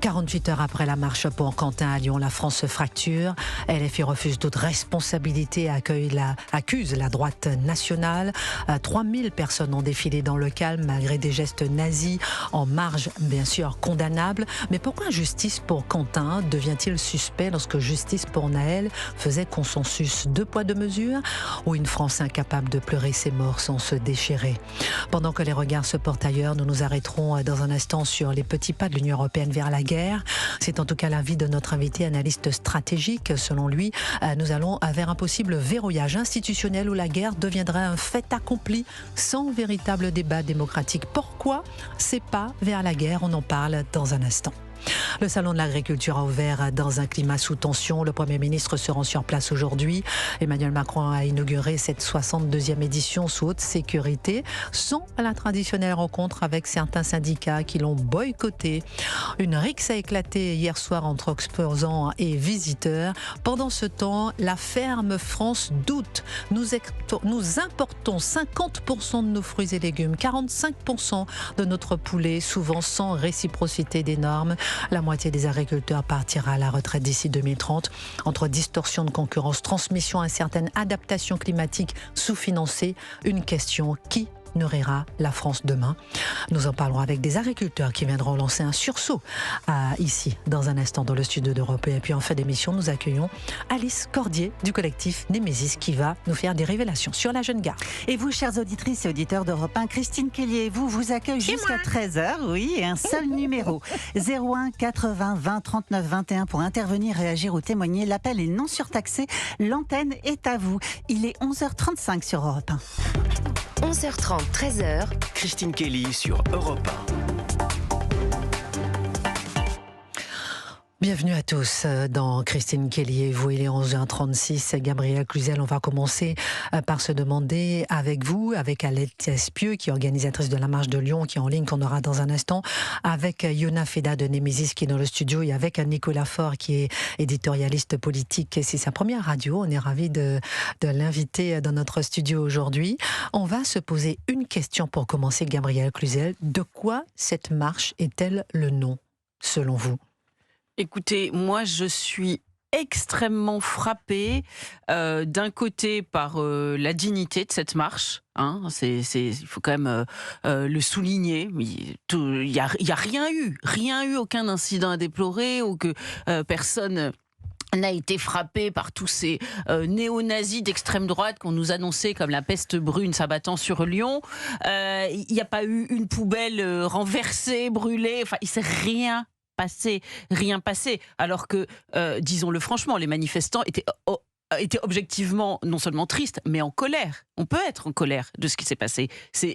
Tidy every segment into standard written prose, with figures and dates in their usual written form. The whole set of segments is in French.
48 heures après la marche pour Quentin à Lyon, la France se fracture. LFI refuse toute responsabilité et accuse la droite nationale. 3000 personnes ont défilé dans le calme malgré des gestes nazis en marge, bien sûr, condamnables. Mais pourquoi justice pour Quentin devient-il suspect lorsque justice pour Naël faisait consensus? 2 poids 2 mesures ou une France incapable de pleurer ses morts sans se déchirer? Pendant que les regards se portent ailleurs, nous nous arrêterons dans un instant sur les petits pas de l'Union européenne vers la guerre. C'est en tout cas l'avis de notre invité analyste stratégique. Selon lui, nous allons vers un possible verrouillage institutionnel où la guerre deviendrait un fait accompli sans véritable débat démocratique. Pourquoi ces pas vers la guerre? On en parle dans un instant. Le salon de l'agriculture a ouvert dans un climat sous tension. Le Premier ministre se rend sur place aujourd'hui. Emmanuel Macron a inauguré cette 62e édition sous haute sécurité, sans la traditionnelle rencontre avec certains syndicats qui l'ont boycotté. Une rixe a éclaté hier soir entre exposants et visiteurs. Pendant ce temps, la ferme France doute. Nous importons 50% de nos fruits et légumes, 45% de notre poulet, souvent sans réciprocité des normes. La moitié des agriculteurs partira à la retraite d'ici 2030. Entre distorsion de concurrence, transmission incertaine, adaptation climatique sous-financée, une question: qui nourrira la France demain? Nous en parlerons avec des agriculteurs qui viendront lancer un sursaut ici, dans un instant, dans le studio d'Europe. Et puis en fin d'émission, nous accueillons Alice Cordier du collectif Némésis qui va nous faire des révélations sur la jeune garde. Et vous, chères auditrices et auditeurs d'Europe 1, Christine Kelly vous accueille jusqu'à 13h, oui, et un seul numéro, 01 80 20 39 21 pour intervenir, réagir ou témoigner. L'appel est non surtaxé, l'antenne est à vous. Il est 11h35 sur Europe 1. 11h30, 13h. Christine Kelly sur Europe 1. Bienvenue à tous dans Christine Kelly et vous. Il est 11h36. Gabrielle Cluzel, on va commencer par se demander avec vous, avec Alette Espieux, qui est organisatrice de la marche de Lyon, qui est en ligne, qu'on aura dans un instant, avec Yona Feda de Némésis qui est dans le studio et avec Nicolas Faure qui est éditorialiste politique. Et c'est sa première radio. On est ravis de l'inviter dans notre studio aujourd'hui. On va se poser une question pour commencer, Gabrielle Cluzel. De quoi cette marche est-elle le nom, selon vous? Écoutez, moi je suis extrêmement frappée d'un côté par la dignité de cette marche. Il faut quand même le souligner. Il y a rien eu, aucun incident à déplorer, ou que personne n'a été frappé par tous ces néo-nazis d'extrême droite qu'on nous annonçait comme la peste brune s'abattant sur Lyon. Il n'y a pas eu une poubelle renversée, brûlée. Enfin, il ne s'est rien passé, alors que, disons-le franchement, les manifestants étaient objectivement non seulement tristes, mais en colère. On peut être en colère de ce qui s'est passé,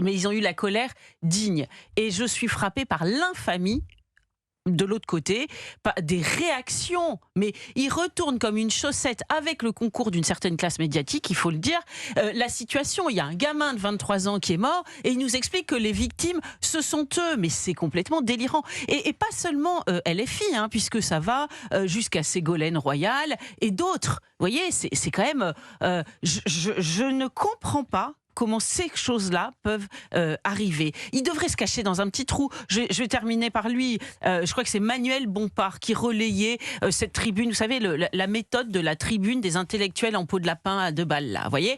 mais ils ont eu la colère digne. Et je suis frappée par l'infamie de l'autre côté, des réactions, mais ils retournent comme une chaussette avec le concours d'une certaine classe médiatique, il faut le dire. La situation, il y a un gamin de 23 ans qui est mort et il nous explique que les victimes, ce sont eux, mais c'est complètement délirant. Et pas seulement LFI, puisque ça va jusqu'à Ségolène Royal et d'autres. Vous voyez, c'est quand même... je ne comprends pas comment ces choses-là peuvent arriver. Il devrait se cacher dans un petit trou. Je vais terminer par lui. Je crois que c'est Manuel Bompard qui relayait cette tribune. Vous savez, la méthode de la tribune des intellectuels en peau de lapin à 2 balles, là. Vous voyez,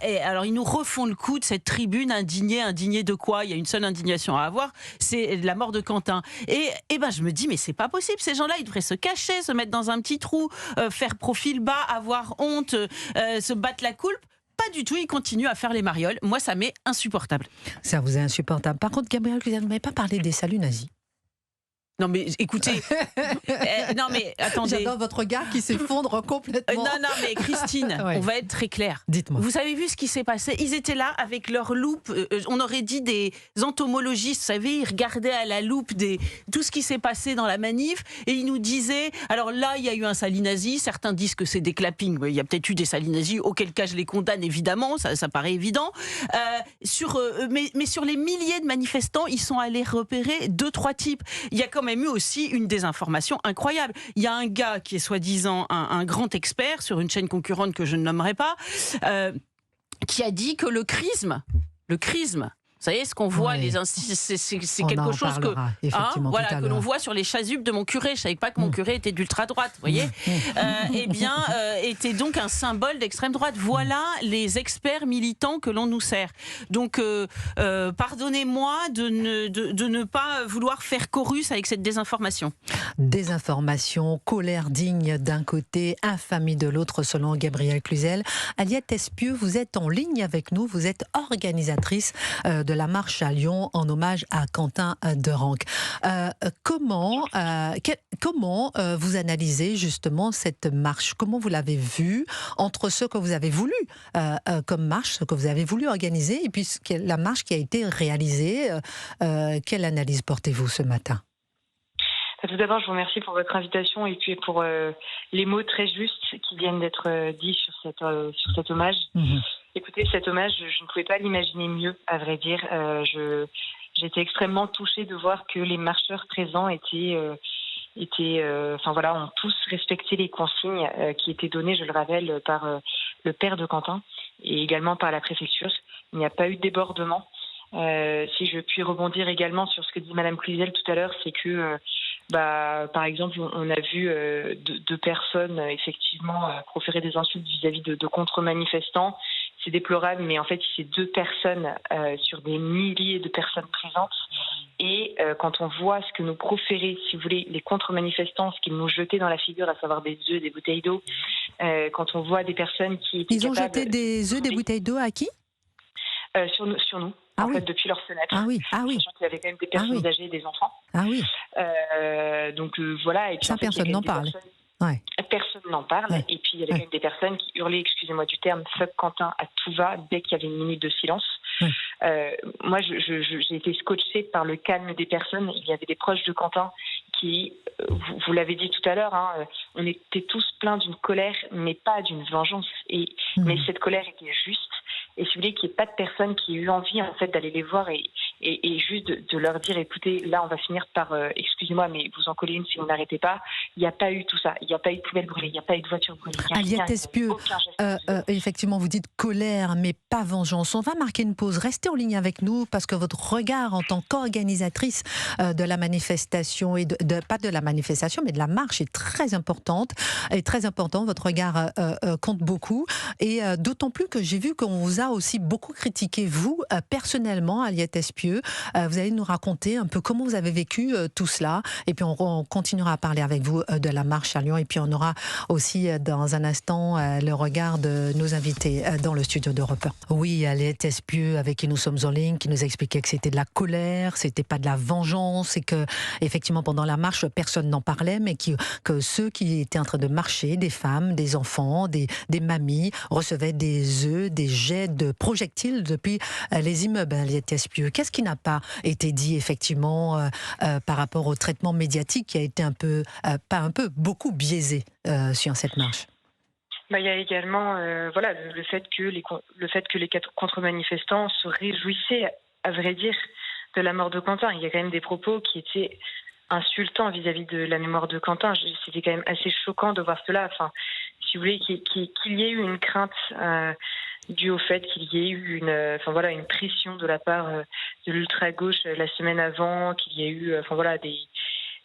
et alors, ils nous refont le coup de cette tribune indignée de quoi? Il y a une seule indignation à avoir, c'est la mort de Quentin. Et ben, je me dis, mais c'est pas possible. Ces gens-là, ils devraient se cacher, se mettre dans un petit trou, faire profil bas, avoir honte, se battre la coulpe. Pas du tout, il continue à faire les marioles. Moi, ça m'est insupportable. Ça vous est insupportable. Par contre, Gabrielle, vous n'avez pas parlé des saluts nazis. Non mais écoutez, non mais attendez. J'adore votre regard qui s'effondre complètement. Non mais Christine, ouais. On va être très clair. Dites-moi. Vous avez vu ce qui s'est passé? Ils étaient là avec leur loupe, on aurait dit des entomologistes, vous savez, ils regardaient à la loupe tout ce qui s'est passé dans la manif et ils nous disaient, alors là il y a eu un salut nazi, certains disent que c'est des clappings, il y a peut-être eu des saluts nazis, auquel cas je les condamne évidemment, ça paraît évident. Mais sur les milliers de manifestants, ils sont allés repérer 2-3 types. Il y a quand même eu aussi une désinformation incroyable. Il y a un gars qui est soi-disant un grand expert sur une chaîne concurrente que je ne nommerai pas, qui a dit que le chrisme, vous savez, ce qu'on voit, Oui. c'est On quelque en chose que, parlera, effectivement, voilà, tout à que l'on l'heure. voit sur les chasubes de mon curé. Je savais pas que mon curé était d'ultra-droite, vous voyez. Eh bien, était donc un symbole d'extrême droite. Voilà les experts militants que l'on nous sert. Donc, pardonnez-moi de ne pas vouloir faire chorus avec cette désinformation. Désinformation, colère digne d'un côté, infamie de l'autre, selon Gabrielle Cluzel. Aliette Espieux, vous êtes en ligne avec nous, vous êtes organisatrice de la marche à Lyon en hommage à Quentin Derenc. Comment vous analysez justement cette marche? Comment vous l'avez vue entre ce que vous avez voulu comme marche, ce que vous avez voulu organiser, et puis la marche qui a été réalisée? Quelle analyse portez-vous ce matin? Tout d'abord, je vous remercie pour votre invitation et puis pour les mots très justes qui viennent d'être dits sur cet hommage. Écoutez, cet hommage, je ne pouvais pas l'imaginer mieux, à vrai dire. J'étais extrêmement touchée de voir que les marcheurs présents ont tous respecté les consignes qui étaient données, je le rappelle, par le père de Quentin et également par la préfecture. Il n'y a pas eu de débordement. Si je puis rebondir également sur ce que dit Madame Cluzel tout à l'heure, c'est que, par exemple, on a vu deux personnes effectivement proférer des insultes vis-à-vis de contre-manifestants. C'est déplorable, mais en fait, c'est deux personnes sur des milliers de personnes présentes. Et quand on voit ce que nous proféraient, si vous voulez, les contre-manifestants, ce qu'ils nous jetaient dans la figure, à savoir des œufs, des bouteilles d'eau, quand on voit des personnes qui étaient Ils ont jeté des œufs, des bouteilles d'eau à qui? Sur nous. Ah en oui. fait, depuis leur fenêtre. Ah oui, ah oui. Sachant qu'il y avait quand même des personnes âgées et des enfants. Ah oui. Donc voilà. Et puis, Ça, en fait, personne n'en parle. Ouais. Personne n'en parle. Ouais. Et puis, il y avait quand même des personnes qui hurlaient, excusez-moi du terme, fuck Quentin à tout va dès qu'il y avait une minute de silence. Moi, j'ai été scotchée par le calme des personnes. Il y avait des proches de Quentin qui, vous l'avez dit tout à l'heure, on était tous pleins d'une colère, mais pas d'une vengeance. Mais cette colère était juste. Et si vous voulez, qu'il n'y ait pas de personne qui ait eu envie en fait d'aller les voir et juste de leur dire, écoutez, là on va finir par, excusez-moi, mais vous en collez une si vous n'arrêtez pas. Il n'y a pas eu tout ça. Il n'y a pas eu de poubelle brûlée, il n'y a pas eu de voiture brûlée. Aliette Espieux, effectivement vous dites colère mais pas vengeance. On va marquer une pause. Restez en ligne avec nous parce que votre regard en tant qu'organisatrice de la manifestation, et pas de la manifestation mais de la marche est très importante. Et très important, votre regard compte beaucoup. Et d'autant plus que j'ai vu qu'on vous a aussi beaucoup critiqué, vous, personnellement, Aliette Espieux. Vous allez nous raconter un peu comment vous avez vécu tout cela. Et puis, on continuera à parler avec vous de la marche à Lyon. Et puis, on aura aussi, dans un instant, le regard de nos invités dans le studio d'Europe 1. Oui, Aliette Espieux, avec qui nous sommes en ligne, qui nous expliquait que c'était de la colère, c'était pas de la vengeance, et que, effectivement, pendant la marche, personne n'en parlait, mais que ceux qui étaient en train de marcher, des femmes, des enfants, des mamies, recevaient des œufs, des jets de projectiles depuis les immeubles. Aliette Espieux, qu'est-ce qui n'a pas été dit effectivement par rapport au traitement médiatique qui a été beaucoup biaisé sur cette marche? Il y a également le fait que les contre-manifestants se réjouissaient, à vrai dire, de la mort de Quentin. Il y a quand même des propos qui étaient insultants vis-à-vis de la mémoire de Quentin. C'était quand même assez choquant de voir cela. Enfin, si vous voulez, qu'il y ait eu une crainte dû au fait qu'il y ait eu une pression de la part de l'ultra-gauche la semaine avant, qu'il y ait eu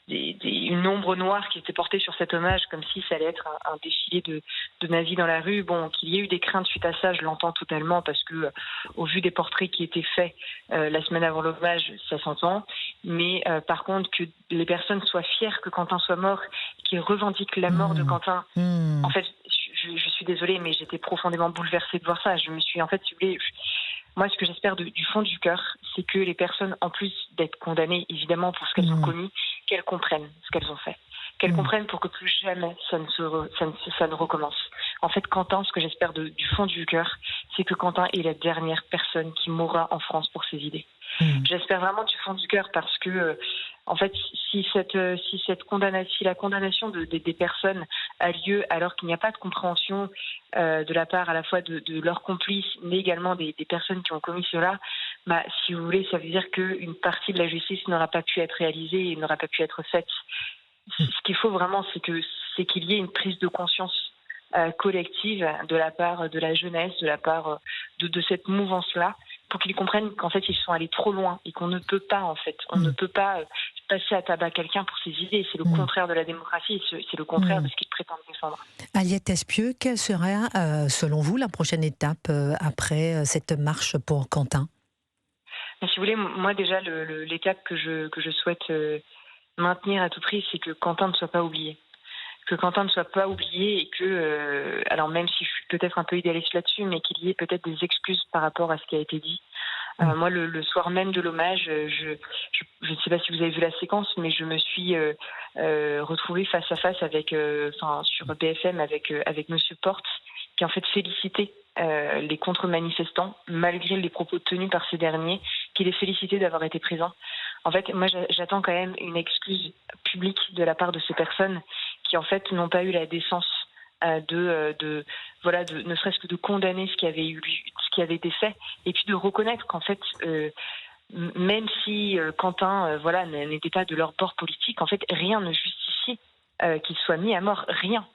une ombre noire qui était portée sur cet hommage comme si ça allait être un défilé de nazis dans la rue. Bon, qu'il y ait eu des craintes suite à ça, je l'entends totalement parce que au vu des portraits qui étaient faits la semaine avant l'hommage, ça s'entend. Mais par contre, que les personnes soient fières que Quentin soit mort, qu'ils revendiquent la mort de Quentin, en fait, je suis désolée, mais j'étais profondément bouleversée de voir ça. Je me suis, en fait, si vous voulez, moi, ce que j'espère du fond du cœur, c'est que les personnes, en plus d'être condamnées, évidemment, pour ce qu'elles ont commis, qu'elles comprennent ce qu'elles ont fait. Qu'elles comprennent pour que plus jamais ça ne recommence. En fait, Quentin, ce que j'espère du fond du cœur, c'est que Quentin est la dernière personne qui mourra en France pour ses idées. J'espère vraiment du fond du cœur parce que, en fait, si la condamnation des personnes a lieu alors qu'il n'y a pas de compréhension de la part à la fois de leurs complices, mais également des personnes qui ont commis cela, si vous voulez, ça veut dire qu'une partie de la justice n'aura pas pu être réalisée et n'aura pas pu être faite. Ce qu'il faut vraiment, c'est qu'il y ait une prise de conscience collective de la part de la jeunesse, de la part de cette mouvance-là, pour qu'ils comprennent qu'en fait ils sont allés trop loin et qu'on ne peut pas ne peut pas passer à tabac quelqu'un pour ses idées. C'est le contraire de la démocratie, c'est le contraire de ce qu'ils prétendent défendre. Aliette Espieux, quelle sera selon vous la prochaine étape après cette marche pour Quentin? Si vous voulez, moi déjà l'étape que je souhaite maintenir à tout prix, c'est que Quentin ne soit pas oublié. Que Quentin ne soit pas oublié et que, alors même si je suis peut-être un peu idéaliste là-dessus, mais qu'il y ait peut-être des excuses par rapport à ce qui a été dit. Moi, le soir même de l'hommage, je ne sais pas si vous avez vu la séquence, mais je me suis retrouvée face à face avec, sur BFM avec Monsieur Porte, qui en fait félicitait les contre-manifestants, malgré les propos tenus par ces derniers, qui les félicitait d'avoir été présents. En fait, moi, j'attends quand même une excuse publique de la part de ces personnes qui, en fait, n'ont pas eu la décence ne serait-ce que de condamner ce qui avait été fait, et puis de reconnaître qu'en fait, même si Quentin, n'était pas de leur bord politique, en fait, rien ne justifie qu'il soit mis à mort. Rien.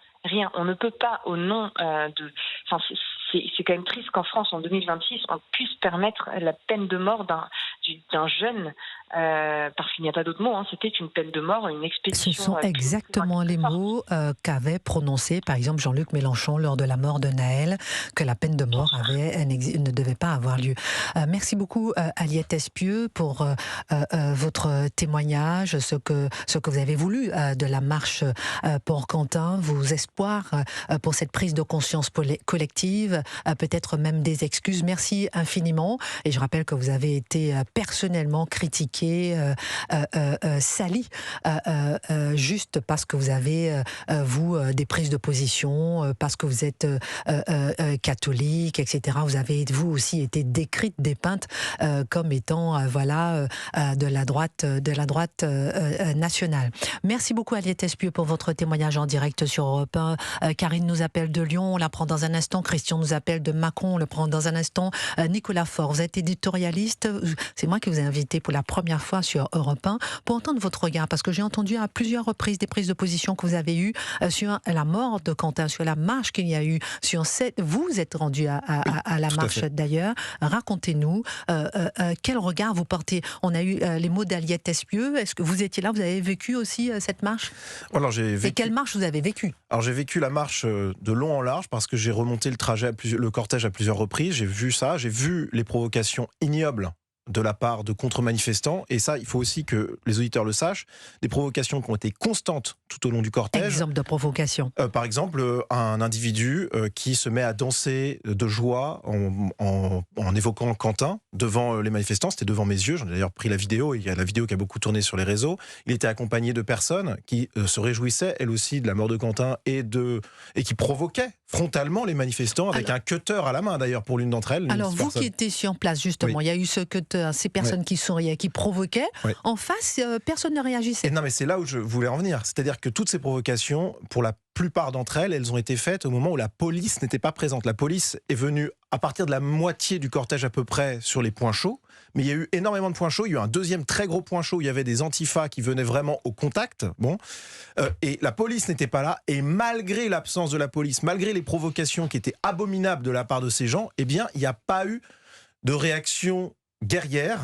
On ne peut pas, au nom de... Enfin, c'est quand même triste qu'en France, en 2026, on puisse permettre la peine de mort d'un jeune, parce qu'il n'y a pas d'autre mot, c'était une peine de mort, une expédition... Ce sont exactement les mots qu'avait prononcé, par exemple, Jean-Luc Mélenchon lors de la mort de Naël, que la peine de mort ne devait pas avoir lieu. Merci beaucoup, Aliette Espieux, pour votre témoignage, ce que vous avez voulu de la marche pour Quentin, vos espoirs pour cette prise de conscience collective, peut-être même des excuses. Merci infiniment. Et je rappelle que vous avez été personnellement critiqué, sali, juste parce que vous avez, des prises de position, parce que vous êtes catholique, etc. Vous avez, vous aussi, été décrite, dépeinte comme étant, de la droite nationale. Merci beaucoup, Aliette Espieux, pour votre témoignage en direct sur Europe 1. Karine nous appelle de Lyon, on la prend dans un instant. Christian nous appelle de Mâcon, on le prend dans un instant. Nicolas Faure, vous êtes éditorialiste. C'est moi qui vous ai invité pour la première fois sur Europe 1 pour entendre votre regard, parce que j'ai entendu à plusieurs reprises des prises de position que vous avez eues sur la mort de Quentin, sur la marche qu'il y a eu, sur cette... Vous êtes rendu à la marche d'ailleurs. Racontez-nous quel regard vous portez. On a eu les mots d'Aliette Espieux. Est-ce que vous étiez là, vous avez vécu aussi cette marche? Alors, et quelle marche vous avez vécu? Alors j'ai vécu la marche de long en large parce que j'ai remonté le cortège à plusieurs reprises. J'ai vu ça, j'ai vu les provocations ignobles de la part de contre-manifestants. Et ça, il faut aussi que les auditeurs le sachent. Des provocations qui ont été constantes tout au long du cortège. Exemple de provocation. Par exemple, un individu qui se met à danser de joie en évoquant Quentin devant les manifestants. C'était devant mes yeux. J'en ai d'ailleurs pris la vidéo. Il y a la vidéo qui a beaucoup tourné sur les réseaux. Il était accompagné de personnes qui se réjouissaient, elles aussi, de la mort de Quentin et qui provoquaient frontalement les manifestants avec un cutter à la main, d'ailleurs, pour l'une d'entre elles. Alors, vous qui étiez sur place, justement, il y a eu ce cutter, ces personnes qui souriaient, qui provoquaient. En face, personne ne réagissait. Et non, mais c'est là où je voulais en venir. C'est-à-dire que toutes ces provocations, pour la plupart d'entre elles, elles ont été faites au moment où la police n'était pas présente. La police est venue à partir de la moitié du cortège à peu près sur les points chauds, mais il y a eu énormément de points chauds. Il y a eu un deuxième très gros point chaud où il y avait des antifas qui venaient vraiment au contact. Et la police n'était pas là. Et malgré l'absence de la police, malgré les provocations qui étaient abominables de la part de ces gens, eh bien, il n'y a pas eu de réaction guerrière,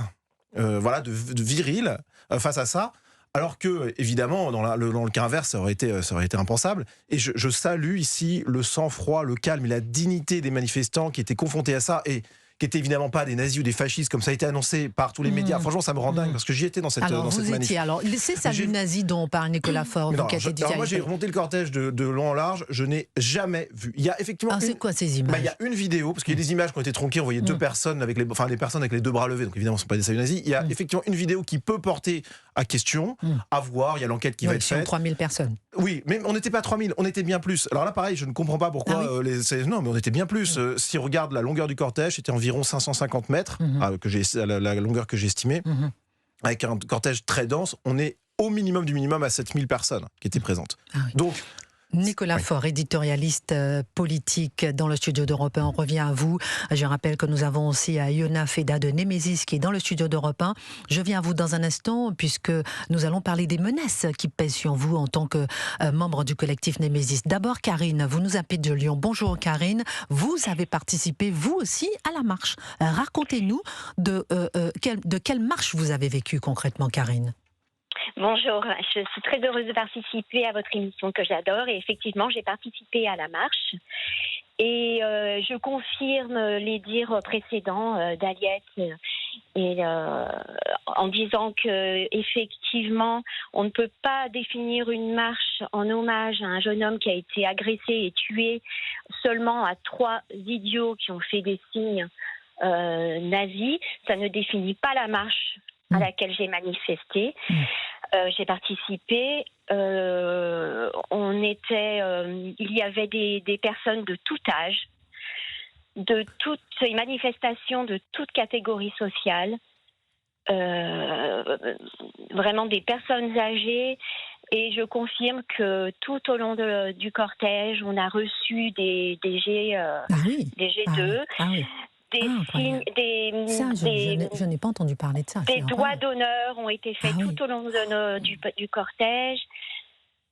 de virile face à ça. Alors que, évidemment, dans le cas inverse, ça aurait été impensable. Et je salue ici le sang-froid, le calme et la dignité des manifestants qui étaient confrontés à ça et qui n'étaient évidemment pas des nazis ou des fascistes, comme ça a été annoncé par tous les médias. Franchement, ça me rend dingue, parce que j'y étais dans cette manif. Alors, c'est ça le nazi dont parle Nicolas Faure. Alors, moi, j'ai remonté le cortège de long en large, je n'ai jamais vu. Il y a effectivement... c'est quoi ces images? Il y a une vidéo, parce qu'il y a des images qui ont été tronquées, on voyait deux personnes, les personnes avec les deux bras levés, donc évidemment, ce ne sont pas des saluts nazis. Il y a effectivement une vidéo qui peut porter à question, à voir, il y a l'enquête qui va être faite. 3000 personnes. Oui, mais on n'était pas 3000, on était bien plus. Alors là, pareil, je ne comprends pas pourquoi... Non, mais on était bien plus. Si on regarde la longueur du cortège, c'était environ 550 mètres, la longueur que j'ai estimée. Avec un cortège très dense, on est au minimum du minimum à 7000 personnes qui étaient présentes. Donc, Nicolas Faure, éditorialiste politique dans le studio d'Europe 1. On revient à vous. Je rappelle que nous avons aussi Yona Feda de Némésis qui est dans le studio d'Europe 1. Je viens à vous dans un instant puisque nous allons parler des menaces qui pèsent sur vous en tant que membre du collectif Némésis. D'abord, Karine, vous nous appelez de Lyon. Bonjour Karine, vous avez participé vous aussi à la marche. Racontez-nous de quelle marche vous avez vécu concrètement, Karine. Bonjour, je suis très heureuse de participer à votre émission que j'adore et effectivement j'ai participé à la marche et je confirme les dires précédents d'Aliette en disant que effectivement on ne peut pas définir une marche en hommage à un jeune homme qui a été agressé et tué seulement à 3 idiots qui ont fait des signes nazis. Ça ne définit pas la marche à laquelle j'ai manifesté. J'ai participé. Il y avait des personnes de tout âge, de toutes les manifestations de toute catégorie sociale, vraiment des personnes âgées. Et je confirme que tout au long du cortège, on a reçu des G2. Des signes, je n'ai pas entendu parler de ça. Des doigts d'honneur ont été faits tout au long du cortège.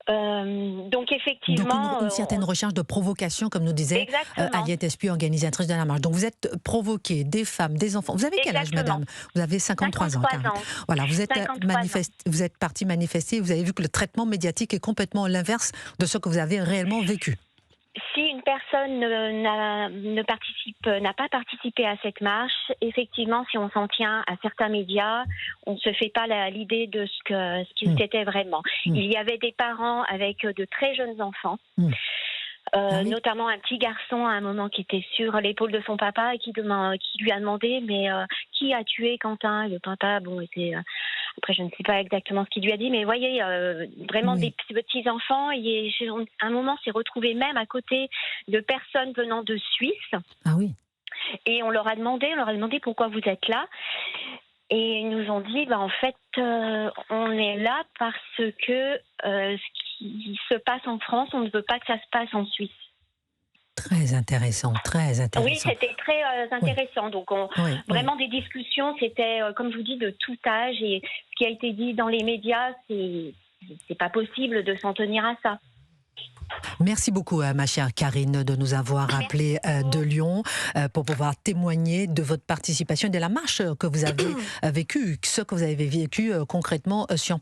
Donc effectivement... Donc une certaine recherche de provocation, comme nous disait Aliette Espiau, organisatrice de la marche. Donc vous êtes provoquée, des femmes, des enfants. Vous avez quel âge, madame? Vous avez 53 ans. Voilà, vous êtes partie manifester, vous avez vu que le traitement médiatique est complètement l'inverse de ce que vous avez réellement vécu. Si une personne n'a pas participé à cette marche, effectivement, si on s'en tient à certains médias, on ne se fait pas l'idée de ce qu'il c'était vraiment. Il y avait des parents avec de très jeunes enfants, notamment un petit garçon à un moment qui était sur l'épaule de son papa et qui lui a demandé mais qui a tué Quentin? Le papa, après je ne sais pas exactement ce qu'il lui a dit, mais voyez, vraiment des petits enfants. Et à un moment, s'est retrouvé même à côté de personnes venant de Suisse. Ah oui. Et on leur a demandé pourquoi vous êtes là. Et ils nous ont dit, en fait, on est là parce que ce qui se passe en France, on ne veut pas que ça se passe en Suisse. Très intéressant, très intéressant. Oui, c'était très intéressant. Oui. Donc, vraiment des discussions, c'était, comme je vous dis, de tout âge. Et ce qui a été dit dans les médias, c'est pas possible de s'en tenir à ça. Merci beaucoup, ma chère Karine, de nous avoir appelé de Lyon pour pouvoir témoigner de votre participation et de la marche que vous avez vécue, ce que vous avez vécu concrètement sur